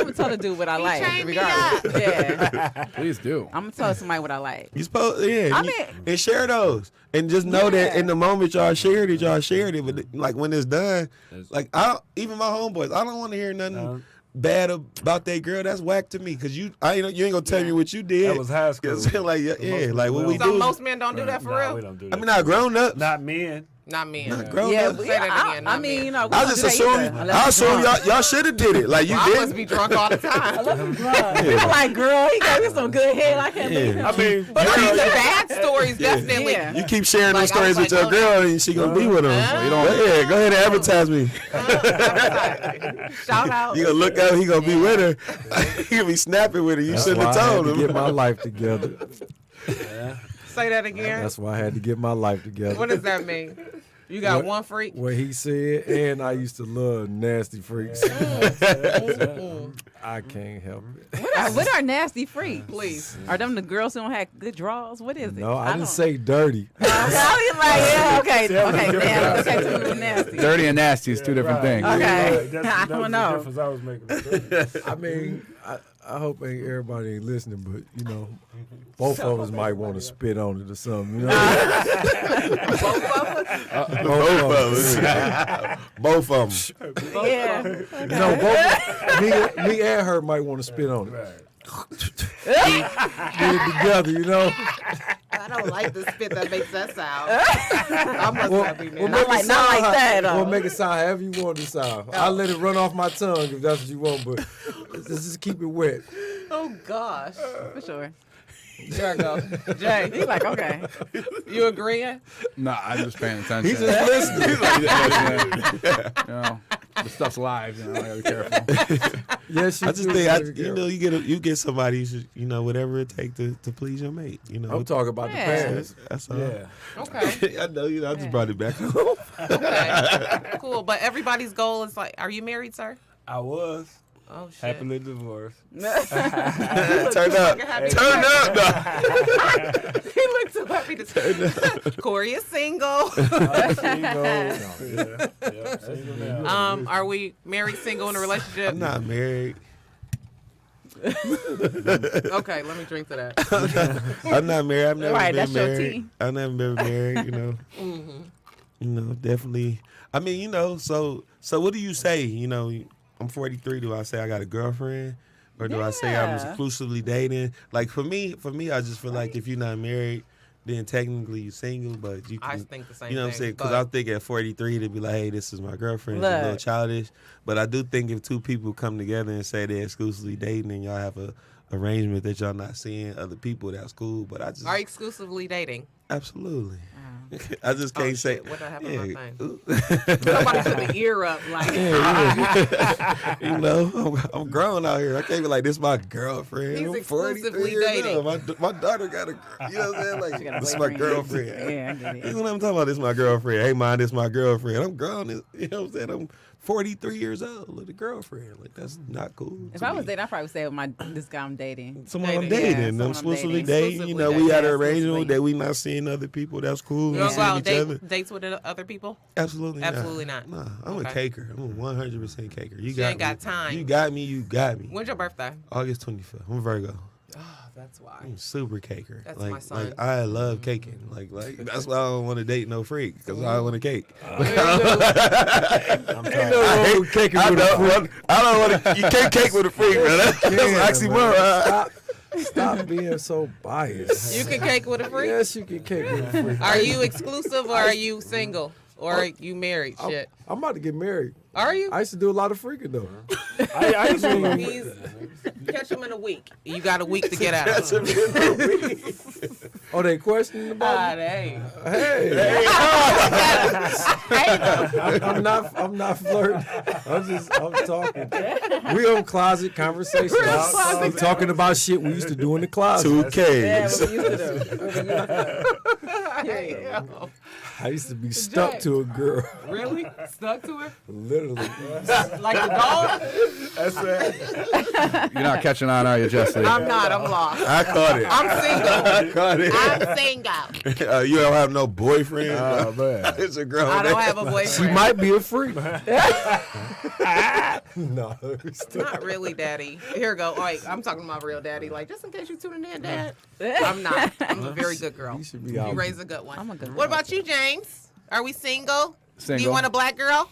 gonna tell the dude what I like. trained me Regardless. Yeah. Please do. I'm gonna tell somebody what I like. You supposed, yeah, I you- mean- and share those, and just know that in the moment y'all shared it. But like when it's done, like even my homeboys, I don't want to hear nothing bad about that girl. That's whack to me because you ain't gonna tell me what you did. that was high school. Like yeah, like what we So do. most men don't do that for Nah, real? we don't do I that. mean, not grown ups, Not men. Not men. not grown Yeah, ups. we, Say that again, I not mean, me. you know, we I don't just do that assume either, unless I we assume drunk. y'all should have did it. Like you Well, I must be didn't. drunk all the time. People like, girl, he gave me some good head. I can't believe Yeah. it. I mean, But I mean, the bad stories definitely. Yeah. You keep sharing Like, those stories I with was your like, girl, and she gonna be with them. You Go ahead and advertise me. Shout out. You gonna look out, he gonna be with her. He gonna be snapping with her. You That's shouldn't why have I had told to him. get my life together. Say that again. That's why I had to get my life together. What does that mean? You got one freak? What he said, and I used to love nasty freaks. I can't help it. What are nasty freaks? Please. Are them the girls who don't have good draws? What is it? No, I didn't don't- say dirty. Okay, I was like, yeah, okay, nasty. Okay, too nasty. Dirty and nasty is two different things. Okay. That's I the don't know. difference I was making. I mean, I hope ain't everybody ain't listening, but you know, both of us might want to spit on it or something. You know? Both of them. Yeah. You know, both me and her might want to spit on it. Get it together, you know. I don't like the spit that makes that sound. I must not be We'll nasty. make it not sound like that, though. We'll make it sound however you want it to sound. I'll let it run off my tongue if that's what you want, but let's just keep it wet. Oh, gosh. For sure. There I go. Jay, He's like, okay. you agreeing? Nah, I'm just paying attention. He's just listening. You know, the stuff's live. You know, I gotta be careful. Yes, I just think you get somebody, whatever it takes to please your mate. You know, I'm talking about the Yeah. past. that's all. Yeah. Okay. I know. I just brought it back. Okay. Cool. But everybody's goal is like, are you married, sir? I was Oh, shit. happily divorced. Turn up. Turn up. No. He looked so happy to turn up. Corey is single. Are we married, single, in a relationship? I'm not married. Okay, let me drink to that. I'm not married. I've never Right, been that's your married. tea. I've never been married. You know. You know, definitely. I mean, so what do you say? You know, I'm 43. Do I say I got a girlfriend, or do I say I'm Yeah. exclusively dating? Like for me, I just feel like if you're not married, then technically you single, but you can. I think the same You know what I'm thing, saying? Because but- I think at 43 to be like, hey, this is my girlfriend. It's a little Look. childish. But I do think if two people come together and say they're exclusively dating and y'all have a arrangement that y'all not seeing other people, that's cool. But I just Are you exclusively dating? absolutely. I just can't say. Shit, what the hell am I saying? Somebody put the ear up like. You know, I'm grown out here. I can't be like, this my girlfriend. He's I'm 43 exclusively years dating. old. My daughter got a, you know what I'm saying? She Like, got a this is my boyfriend. girlfriend. Yeah, I get it. You know what I'm talking about? This is my girlfriend. Hey, man, this is my girlfriend. I'm grown. You know what I'm saying? I'm 43 years old with a girlfriend. Like, that's not cool. If to I was me. dating, I'd probably say with this guy I'm dating. Someone I'm Dating, dating. yeah, I'm someone I'm exclusively dating. dating. You know, we had an arrangement Exclusively. that we not seeing other people. That's cool. You We don't go seeing out each other. dates with other people? Absolutely not. Absolutely not. Nah, I'm Okay. a caker. I'm a 100% caker. You She got ain't me. got time. You got me. You got me. When's your birthday? August 25th. I'm a Virgo. Oh, that's why. I'm super caker. That's like, my son. Like I love caking. Like that's why I don't want to date no freak because I want to cake. I'm caking with a freak. I don't want to. You can't cake with a freak, man. That's Yeah, oxymoron. Stop being so biased. You can cake with a freak? Yes, you can cake with a freak. Are you exclusive or are you single? Or are you married? Shit. I'm about to get married. Are you? I used to do a lot of freaking though. I used to. He's catch him in a week. You got a week to get out. Oh, they questioning about me? Hey. Hey, I'm not flirting. I'm talking. We on closet conversations. We talking about shit we used to do in the closet. 2Ks. Yeah, what we used to do. Hey, I used to be stuck to a girl, really? Stuck to her? literally. Like the dog? You're not catching on, are you, Jesse? I'm not. I'm lost. I caught it. I'm single. I caught it. I'm single. You don't have no boyfriend. Oh man, It's a girl. I don't have a boyfriend. she might be a freak. No, Not really, daddy. Here we go. Oh, wait, I'm talking about real daddy. Like, just in case you tuning in, Dad. I'm not. I'm a very good girl. you should be You out. raised a good one. I'm a good What girl. about you, James? Are we single? Do Single. you want a black girl?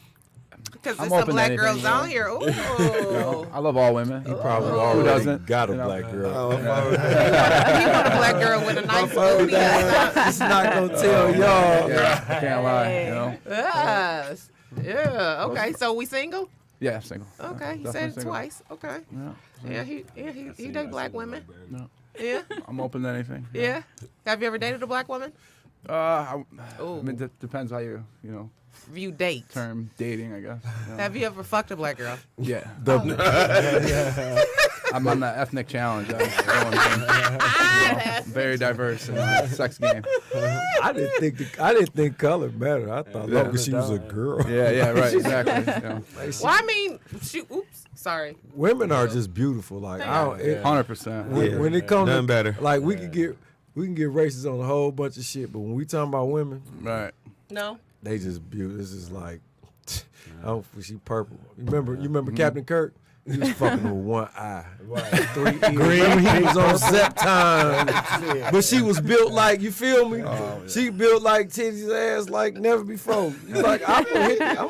Because I'm there's some open to black anything, girls yeah. out here. Ooh. You know, I love all women. Probably Who already doesn't? got a You know? black girl. Oh, You want a black girl with a nice booty. It's not gonna tell y'all. Yeah, I can't lie. You know. Yes. Yeah. Okay. So we single? Yeah, single. Okay. He Definitely said it single. twice. Okay. Yeah, Yeah. He date black women. no, Yeah. I'm open to anything. Yeah. Have you ever dated a black woman? I Ooh. mean, depends how you You date. term dating, I guess. You know. Have you ever fucked a black girl? Yeah. I'm on the ethnic challenge. I'm very diverse in my sex game. I didn't think color mattered. I thought long as she was a girl. Yeah, right, exactly. You know. Well, I mean, shoot. Oops. Sorry. Women are just beautiful. Like I don't. 100%. When it comes Nothing to better. like we can get racist on a whole bunch of shit, but when we talking about women, Right. No. they just beautiful. This is like, oh, she purple. You remember Captain Kirk? He was fucking with one eye. Right. 3 E's. Remember he was on Zep time. But she was built like, you feel me? She built like titties ass like never before. You like, I'm gonna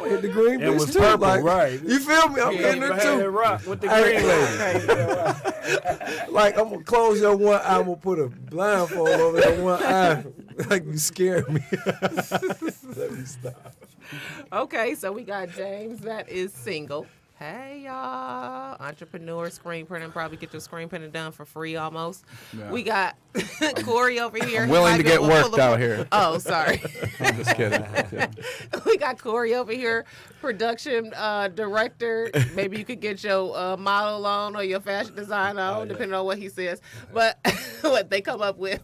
hit the green It bitch was too. purple, like, right. You feel me? I'm getting her too. Rock with the Hey, green lady. Like, I'm gonna close your one eye, I'm gonna put a blindfold over that one eye. Like, you scared me. Let me stop. Okay, so we got James that is single. Hey y'all, entrepreneur, screen printing, probably get your screen printing done for free almost. Yeah. We got Corey over here. I'm He willing might to be get able to pull worked the- out here. Oh, sorry. I'm just kidding. We got Corey over here, production director. Maybe you could get your model on or your fashion design on, depending on what he says. But what they come up with,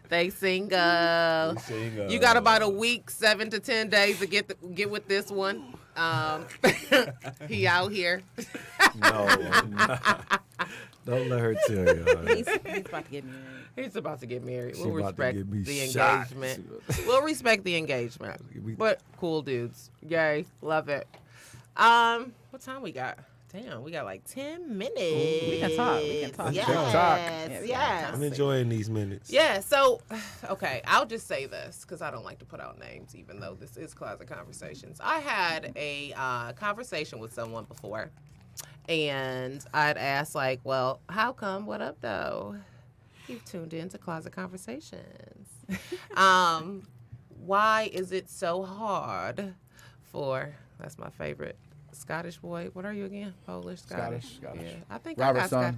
they single. You got about a week, 7 to 10 days to get with this one. He out here. No, I'm not. Don't let her tell you. He's about to get married. He's about to get married. She We'll about to respect get me the shot. engagement. We'll respect the engagement. But cool dudes. Yay. Love it. What time we got? Damn, we got like 10 minutes. We can talk. We can talk. Yes. TikTok. Yes. I'm enjoying these minutes. Yeah, so, okay, I'll just say this because I don't like to put out names, even though this is Closet Conversations. I had a conversation with someone before, and I'd ask, like, well, how come? What up, though? You've tuned in to Closet Conversations. Why is it so hard for, that's my favorite, Scottish boy. What are you again? Polish, Scottish? Scottish. Yeah, I think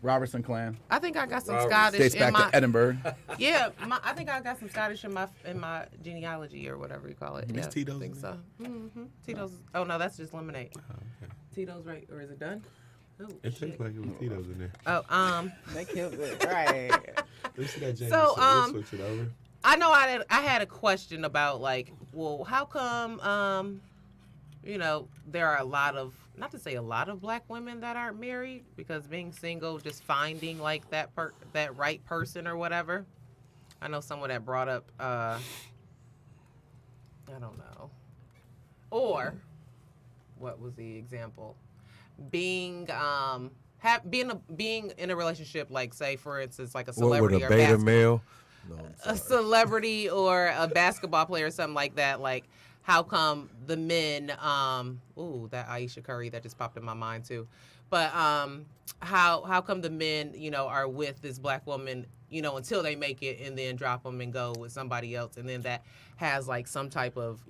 Robertson clan. I think I got some Scottish Dates in back my to Edinburgh. Yeah, I think I got some Scottish in my genealogy or whatever you call it. Is Yeah, Tito's I think in so. Tito's. Oh no, that's just lemonade. Tito's right, or is it done? Oh, It shit. tastes like it was Tito's in there. Oh, They killed it. Right. Let's see that Jameson. So, We'll switch it over. I know I had a question about like, well, how come there are a lot of, not to say a lot of black women that aren't married, because being single, just finding like that right person or whatever. I know someone that brought up I don't know. Or what was the example? Being being in a relationship, like say for instance like a What celebrity with a or beta male? No, I'm a sorry. celebrity or a basketball player or something like that, like how come the men that Aisha Curry that just popped in my mind too, but how come the men are with this black woman until they make it and then drop them and go with somebody else, and then that has like some type of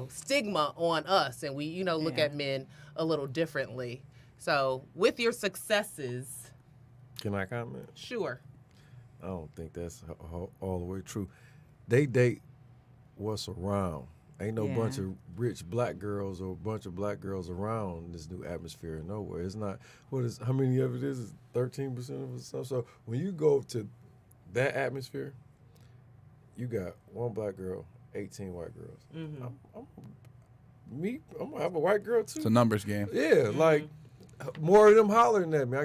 stigma on us, and we look at men a little differently. So with your successes, Can I comment? sure. I don't think that's all the way true. They date what's around. Ain't no bunch of rich black girls or a bunch of black girls around this new atmosphere nowhere. It's not. How many of it is? 13% of it. So when you go to that atmosphere, you got one black girl, 18 white girls. Mm-hmm. I'm gonna have a white girl too. It's a numbers game. Yeah, like more of them hollering at me.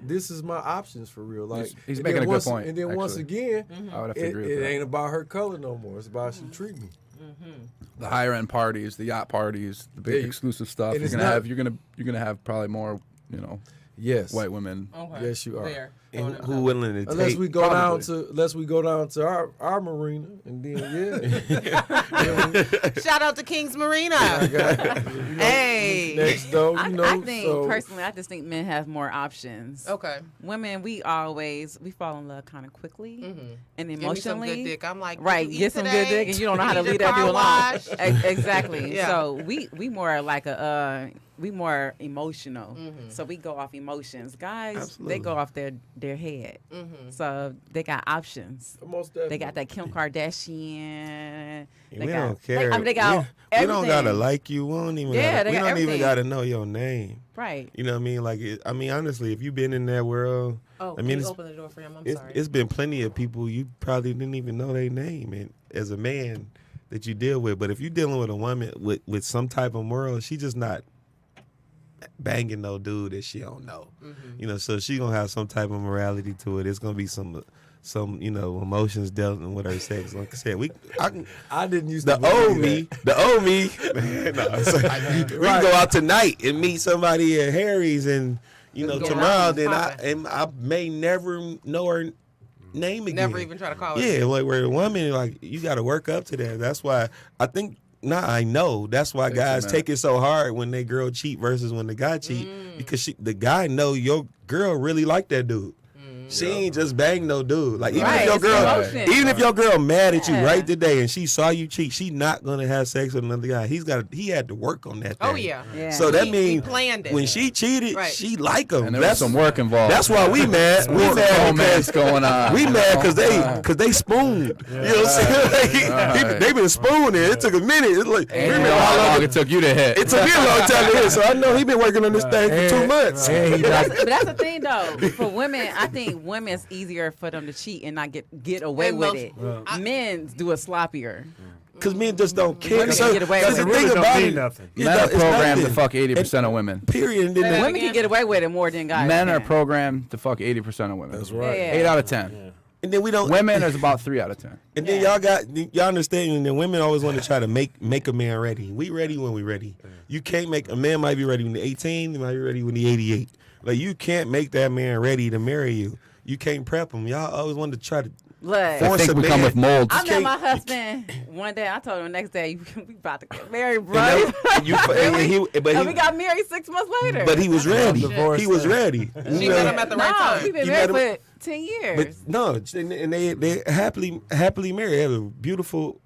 This is my options for real. Like He's and making then a good point. And then once actually. again, I would have to it, agree with it that. ain't about her color no more. It's about how she treat me. The higher end parties, the yacht parties, the big Yeah, exclusive stuff. and You're it's gonna not- have you're gonna have probably more Yes, white women. Okay. Yes, you are. Fair. And who willing to Unless take? we go down probably. to our marina, and then Shout out to King's Marina. Hey. next door, I think so, personally, I just think men have more options. Okay. Women, we fall in love kind of quickly and Give me some emotionally. good dick. I'm like, Right, did you get eat some today? good dick, and you don't know how to Did leave your that dude car alone. wash? Exactly. Yeah. So we more like we more emotional. So we go off emotions. Guys, Absolutely. they go off their head. So they got options. most They got that Kim Kardashian. We don't care. They got we don't gotta everything. like you. We don't even. Yeah, gotta, they we got don't even everything. gotta know your name. Right. You know what I mean? Like, honestly, if you've been in that world, Oh, I mean, can you open the door for him? I'm sorry. it's been plenty of people you probably didn't even know their name, and as a man that you deal with. But if you're dealing with a woman with some type of moral, she just not banging no dude that she don't know. So she gonna have some type of morality to it. It's gonna be some emotions dealt with her sex. Like I said, I didn't use the to old believe me, man, no, so we can go out tonight and meet somebody at Harry's, and Go tomorrow, out then and I may never know her name again. Never even try to call her. Yeah, like where a woman, like you got to work up to that. That's why I think. I know that's why guys take it so hard when they girl cheat versus when the guy cheat, because the guy know your girl really like that dude. She ain't just bang no dude. Like even if your girl mad at you right today and she saw you cheat, she not gonna have sex with another guy. He had to work on that thing. Oh yeah. So that He means planned it. when she cheated, she like him. And there was some work involved. That's why we mad. We mad romance because going on. we mad because they spooned. You know what I'm saying? They been spooning. It took a minute. It's like And you know how long it took you to hit. it took me a long time to hit. So I know he been working on this thing for 2 months. But that's the thing, though. For women, I think women's easier for them to cheat and not get away And with most- it. Men do it sloppier. Because men just don't care. Women can get away with the it. thing Really don't about mean it, nothing. it's Men are not- it's programmed to nothing. fuck 80% of women. Period. And then Women can get away with it more than guys. Men are can. programmed to fuck 80% of women. That's right. Yeah. 8 out of 10. and then we don't. Women is about 3 out of 10. And then y'all understand. And then women always want to try to make a man ready. We ready when we ready. You can't make a man might be ready when he's 18. He might be ready when he's 88. Like you can't make that man ready to marry you. You can't prep him. Y'all always want to try to Look, I think we come with molds. I met my husband one day. I told him the next day, we about to get married, bro. And we got married 6 months later. But he was ready. Divorced. He was ready. She met him at the right time. We've been You married met for 10 years. But no, and they happily married. They have a beautiful,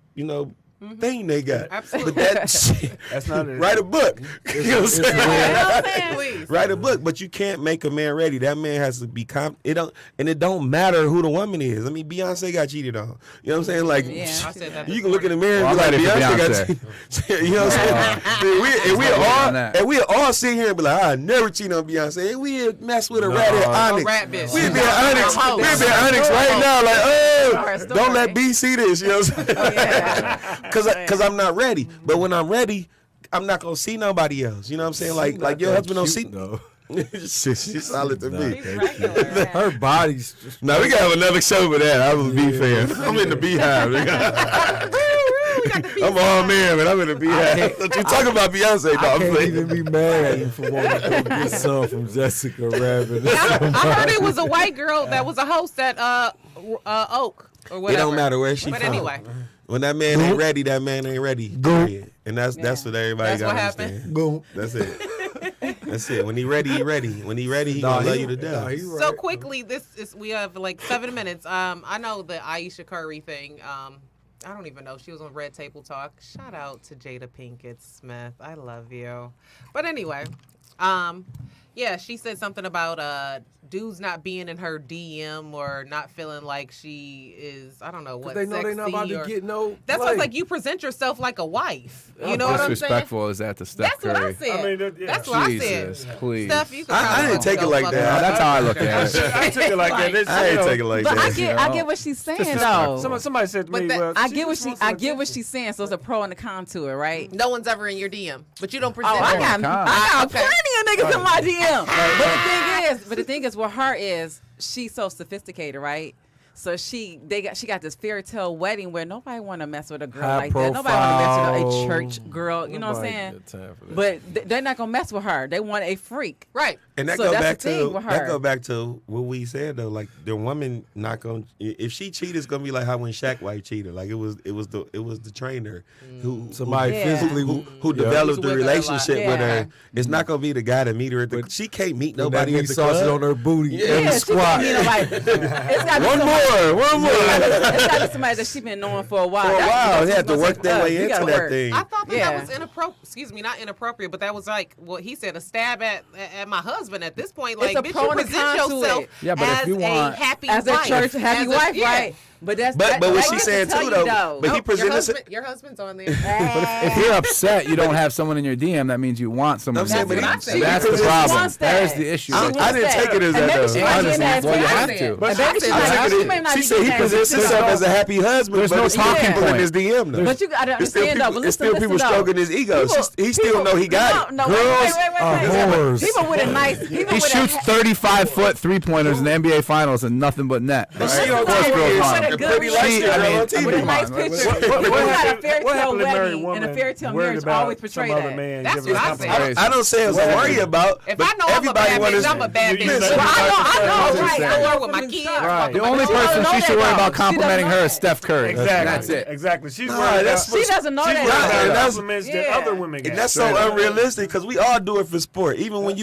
thing they got. Absolutely. But that shit, That's not it. write a book. You know what I'm saying? Please. Write a book, but you can't make a man ready. That man has to be it don't matter who the woman is. I mean, Beyonce got cheated on. You know what I'm saying? Like, Yeah. I said that you can look in the mirror and Well, be like, I'm ready for Beyonce got cheated. You know what I'm saying? And we'll all sit here and be like, I never cheat on Beyonce. And we mess with a rat at Onyx. rat bitch. We'd be at Onyx. We'd be at Onyx right now, like, oh, don't let B see this. You know what I'm saying? Yeah. Because I'm not ready. But when I'm ready, I'm not gonna see nobody else. You know what I'm saying? Like your husband don't see. No. She's solid to me. He's regular. Her body's just Now we gotta have another show for that. I was a bee fan. I'm in the beehive. I'm all man, but I'm in the beehive. Don't you talk about Beyonce, I dog? can't even be mad at you for wanting to get some from Jessica Rabbit. I heard it was a white girl that was a host at Oak or It whatever. don't matter where she But from. anyway, When that man ain't ready, that man ain't ready. Period. And that's what everybody That's got what to happened. understand. Boom. That's it. That's it. When he ready, he ready. When he ready, he gonna love you to death. He so right. quickly, we have like 7 minutes. I know the Aisha Curry thing. I don't even know. She was on Red Table Talk. Shout out to Jada Pinkett Smith. I love you. But anyway, yeah, she said something about dudes not being in her DM or not feeling like she is, I don't know what, They know they're not about sexy to or- get no. That's play. why like you present yourself like a wife. You know How what I'm saying? disrespectful is that to Steph That's what I Curry? said. I mean, yeah. That's what I Jesus, said. please. Steph, you can I didn't take it like No, that. that's how I look at it. I took it like that. It's, I you ain't know, take it like But that. I get what she's saying though. Somebody said to But me, that- well, I she get what just she wants I to- get what she's saying. So it's a pro and a con to it, right? No one's ever in your DM, but you don't Oh, present. I it. got Okay. plenty of niggas in my DM. But the thing is, with her is she's so sophisticated, right? So she got this fairy tale wedding where nobody want to mess with a girl High like that. Nobody want to mess with a profile. church girl. You know what I'm Nobody saying? got time for that. But they're not gonna mess with her. They want a freak. Right. And that So go that's back the thing with her. back to what we said though. Like the woman not gonna, if she cheated, it's gonna be like how when Shaq wife cheated. Like it was the trainer who Somebody Yeah. physically who Yeah. developed the Who's with her a lot. relationship with Yeah. her. It's not gonna be the guy to meet her at the. She can't meet nobody at the sausage club. on her booty Yeah, every Yeah, she squat. can't be nobody. It's gotta be One more. It's got to be somebody that she been knowing for a while. For a That's- while, that's they have to what's work their up. way You into gotta that work. thing. I thought that Yeah. was inappropriate. Excuse me, not inappropriate, but that was like what he said, a stab at my husband. At this point, like, It's a bitch, pro you and a present con to yourself it. Yeah, but if as you want- a happy As a wife, church happy as a- wife, yeah. right? But that's But that what gets she's to saying tell too you, though. But he Your presented. your husband's on there. If you're upset, you don't have someone in your DM. That means you want someone. I'm saying, in but your he- DM. he That's the presents- problem. wants that. There's the issue. I didn't take it as And that maybe though. she might be in Honestly, that well, you as have well. to. And maybe she I might- took she it- may not She be said he getting that. presents himself as a happy husband, There's but no it's still talking people in point. his DM though. But you gotta It's still understand though. people, But it's still listen people though. stroking his ego. He still know he got it. No, Girls are wait. whores. People with a nice. People He with shoots a, 35-foot three-pointers in the NBA Finals and nothing but net. But Right? she don't Of course care. girls She's want a him. pretty light She- girl I mean, on TV. with a come nice on. picture. What You got a happened- fairy what tale happened to married wedding and a woman fairy tale worried marriage about always portray some other that. man That's giving what her I compliment? said. I don't say it's a worry about. If but I know I'm a everybody bad want bitch, to. I'm a bad You- bitch. you- So you- I I know, know, right? I I work with my kids. Right. The only But she person doesn't she know should that, worry though. about She doesn't complimenting know her that. is Steph Curry. Exactly. That's it. Exactly. She's Nah, worried that's about. She doesn't know She's that. worried about Yeah, the that's- compliments that Yeah. other women get. And that's so unrealistic because we all do it for sport. Even when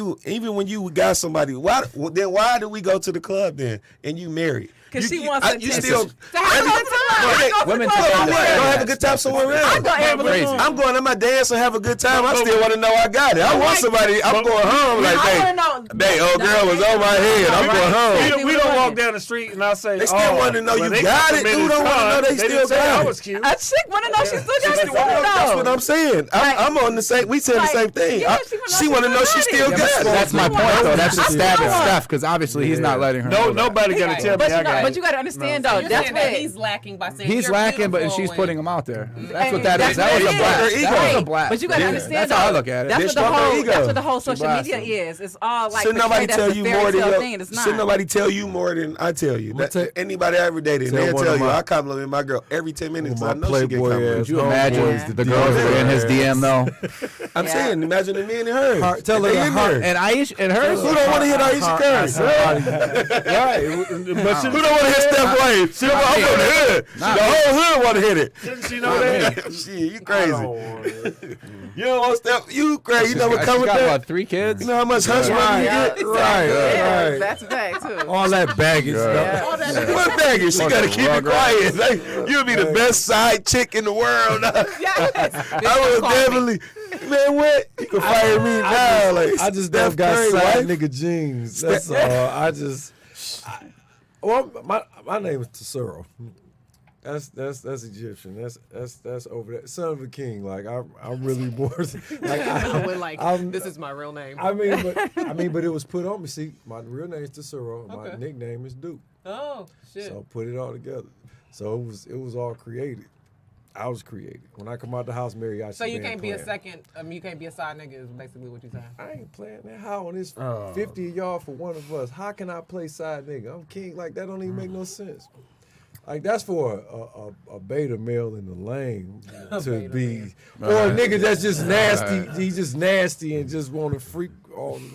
you got somebody, why do we go to the club then and you married? 'Cause she You wants you attention. still To have a good time. Women Go tell for you what? that. Go have a good time somewhere else. I go every Crazy. room. I'm going to my dance and have a good time. I still want to know I got it. I want somebody. I'm going home like, I hey, wanna know. they old girl was on my head. I'm going home. We don't walk down the street and I say, They still want to know well, you they got it. complimented Dude don't want to know they didn't still say I got was it. cute. A chick want to know she still got it. That's what I'm saying. I'm on the same. We saying the same thing. Yeah, She want to know she still Yeah, got but it. that's my point, though. That's a stab at Right. Steph because obviously he's not letting her. know that. Nobody got to tell me I got But it. you got to understand So though. you're That's saying that what he's lacking by saying He's you're lacking, but beautiful she's and- putting him out there. That's what And that is. that's That was what a it blast. is. That was a Right. blast. But you got to Yeah. understand That's though. how I look at it. That's They what the stroke her whole. ego. That's what the whole She social blasted media him. is. It's all like Should nobody portrayed as tell a you fairy more than tale your, thing, and it's should not. nobody tell you more than I tell you? We'll take- Anybody I ever dated, Tell they'll one tell of you. my- I compliment my girl every 10 minutes. my I know she get Playboy complimented. Could you imagine homeboys, the girls that were in his DM though? I'm Yeah. saying, imagine the men and her. Tell her They the in heart. there. And Aisha and her. Who don't want to hit Aisha Curry? Right. But Who don't want to hit Steph Wade? I'm from the hood. The whole hood want to hit it. shouldn't she know that? Shit, you crazy. You don't want Steph. You crazy. You know what She's comes with got that? about 3 kids. You know how much hush money you get? Right. That's a fact too. All that baggage. What baggage? She got to keep it quiet. Like, you'll be the best side chick in the world. I would definitely. Man, what? You can fire me now. Like, I just Steph don't got Curry, side wife. nigga jeans. That's all. Well, my name is Tesoro. That's Egyptian. That's over there. Son of a king. Like I'm really more. This is my real name. I mean, but it was put on me. See, my real name is Tesoro. My nickname is Duke. Oh shit. So put it all together. So it was all created. I was created. When I come out the house, mariachi. So you band can't be a playing. second. You can't be a side nigga. Is basically what you're saying. I ain't playing that. How when it's 50 of y'all for one of us? How can I play side nigga? I'm king. Like that don't even make no sense. Like that's for a beta male in the lane to be, or a nigga that's just nasty. He's just nasty and just want to freak.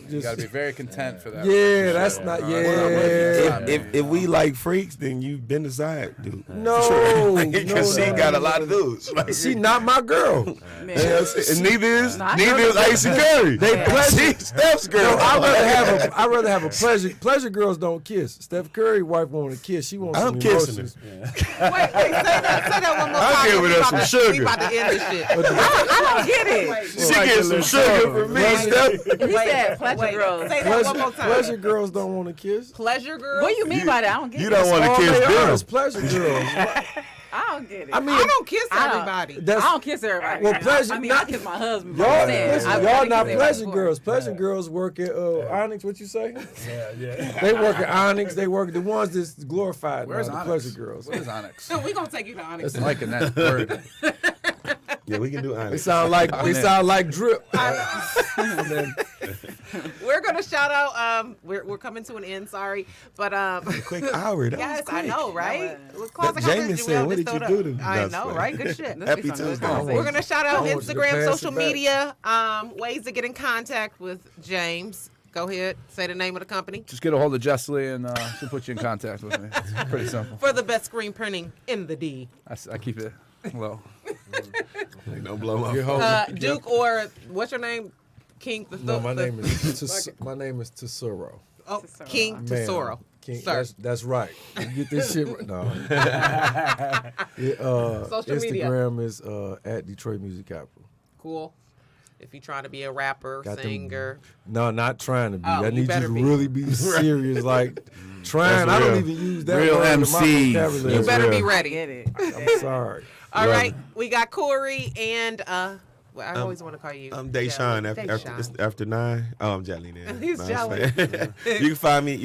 You gotta be very content for that. Yeah, that's not. Yeah. If we like freaks, then you've been aside, dude. No, Because she got a lot of dudes. Like, She not my girl. and neither is Not Aisha Curry. They pleasure. She's Steph's girl. I'd rather have a pleasure. Pleasure girls don't kiss. Steph Curry wife want to kiss. She wants. I'm some kissing emotions. Wait, say that one more time. I'll give her some We sugar. about to end this shit. I don't get it. She gets some sugar from me, Steph. He said pleasure girls. Say that one more time. Pleasure girls don't want to kiss. Pleasure girl. What do you mean by that? I don't get You it. don't want to All kiss they are them. is pleasure girls. I don't get it. I mean, I don't kiss I don't- everybody. that's I don't kiss everybody. Well, pleasure- I mean, not- I kiss my husband. but y'all. I'm saying, Listen, I've y'all never not kissed pleasure everybody girls. Pleasure girls work at Onyx. What you say? Yeah. They work at Onyx. They work the ones that's glorified. Where's now, the Onyx? pleasure girls. What is Onyx? So we gonna take you to Onyx. It's liking that word. Yeah, we can do They honest. sound like drip. We're gonna shout out. We're coming to an end. Sorry, but Quick hour. That yes, was quick. I know, right? With That Jameson said, "What did you do to me?" I That's know, funny. right? Good shit. Happy This be some good Tuesday. conversation. We're gonna shout out I want you to Instagram, pass social it back. media, ways to get in contact with James. Go ahead, say the name of the company Just get a hold of Jessley and she'll put you in contact with me. It's pretty simple. for the best screen printing in the D. I keep it low. Like, don't blow my phone. Duke or what's your name? King. No, my name is Tesoro. Oh, King Ma'am. Tesoro. King, Sir. that's right. You get this shit right. No. Social media. Instagram is at Detroit Music Capital. Cool. If you're trying to be a rapper, Got them- singer. No, not trying to be. Oh, I you need you better to be. really be serious. Like trying. That's I don't real. even use that Real word in my MC. vocabulary. You better be real. ready. Get it. I'm sorry. All right, we got Corey and well, I always want to call you. I'm Deshaun Deshaun. after 9. Oh, I'm jelly now. He's No, I'm jelly. playing. You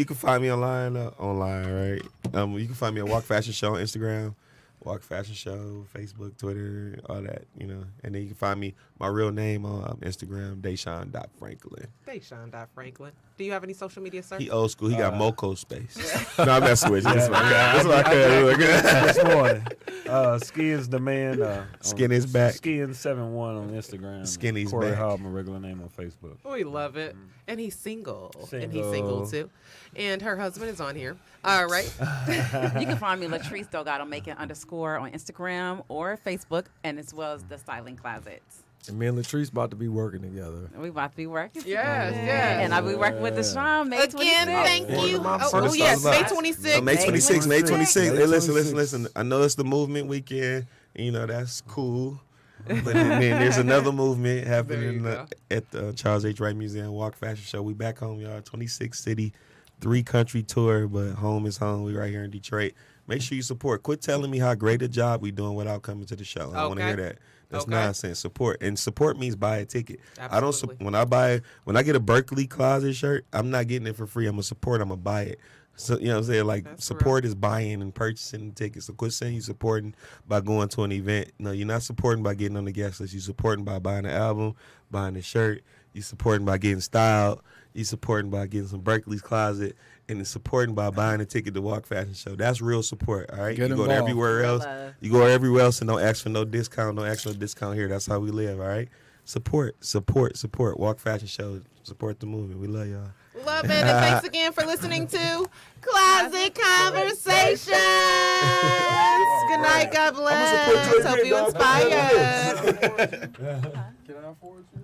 can find me online, right? You can find me at Walk Fashion Show on Instagram, Walk Fashion Show, Facebook, Twitter, all that, And then you can find me, my real name on Instagram, Deshaun.Franklin. Deshaun.Franklin. Do you have any social media, sir? He old school. He got Moco space. No, I'm messing with you. That's my cousin. This morning. Skin's the man. Skin is back. Skin71 on Instagram. Skinny's Corey back. Hall, my regular name on Facebook. We love it. And he's single. And he's Single. single too. And her husband is on here. All right. You can find me Latrice Delgado Making _ on Instagram or Facebook, and as well as the Styling Closets. And me and Latrice about to be working together. We about to be working. Yes, together. yes. And I'll be working with Deshaun May 26th. Again, thank you. my Oh, first yes, thought May about- 26th. May 26th. May 26th. May Hey, 26th. listen. I know it's the movement weekend. That's cool. But then there's another movement happening at the Charles H. Wright Museum Walk Fashion Show. We back home, y'all. 26 city, 3-country tour, but home is home. We right here in Detroit. Make sure you support. Quit telling me how great a job we doing without coming to the show. I don't want to Okay. hear that. That's Okay. nonsense. Support, and support means buy a ticket. I don't. Absolutely. When I get a Berkeley Closet shirt, I'm not getting it for free. I'm gonna support. I'm gonna buy it. So you know what I'm saying? Like That's support is buying and purchasing tickets. So quit saying you supporting by going to an event. No, you're not supporting by getting on the guest list. You supporting by buying an album, buying a shirt. You supporting by getting styled. You supporting by getting some Berkeley's Closet, and it's supporting by buying a ticket to Walk Fashion Show. That's real support. All right, Get you go to involved. everywhere else. Love. You go everywhere else and don't ask for no discount. Don't ask for no discount here. That's how we live. All right. support. Walk Fashion Show. Support the movement. We love y'all. Love it. And thanks again for listening to Closet Conversations. Good night. God bless. Hope you inspired. Can I afford you?